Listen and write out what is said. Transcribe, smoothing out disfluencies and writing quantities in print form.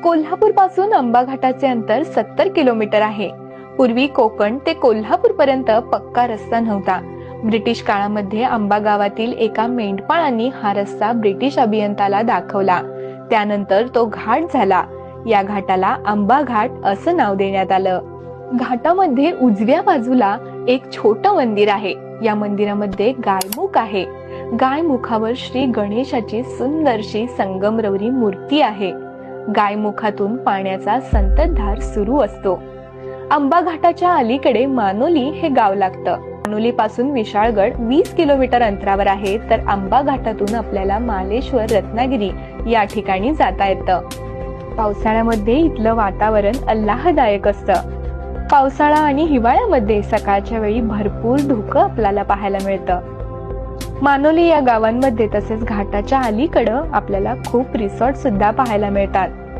कोल्हापूर पासून आंबा घाटाचे अंतर 70 किलोमीटर आहे. पूर्वी कोकण ते कोल्हापूर पर्यंत पक्का रस्ता नव्हता. ब्रिटिश काळामध्ये आंबा गावातील एका मेंढपाळांनी हा रस्ता ब्रिटिश अभियंताला दाखवला. त्यानंतर तो घाट झाला. या घाटाला आंबा घाट असं नाव देण्यात आलं. घाटामध्ये उजव्या बाजूला एक छोटं मंदिर आहे. या मंदिरामध्ये गायमुख आहे. गायमुखावर श्री गणेशाची सुंदरशी संगमरवरी मूर्ती आहे. गायमुखातून पाण्याचा संततधार सुरू असतो. आंबा घाटाच्या अलीकडे मानोली हे गाव लागतं. मानोली पासून विशाळगड 20 किलोमीटर अंतरावर आहे, तर आंबा घाटातून आपल्याला मालेश्वर, रत्नागिरी या ठिकाणी जाता येतं. पावसाळ्यामध्ये इथलं वातावरण आल्हाददायक असतं. पावसाळा आणि हिवाळ्यामध्ये सकाळच्या वेळी भरपूर धुकं आपल्याला पाहायला मिळतं. मानोली या गावांमध्ये तसेच घाटाच्या अलीकडं आपल्याला खूप रिसॉर्ट सुद्धा पाहायला मिळतात.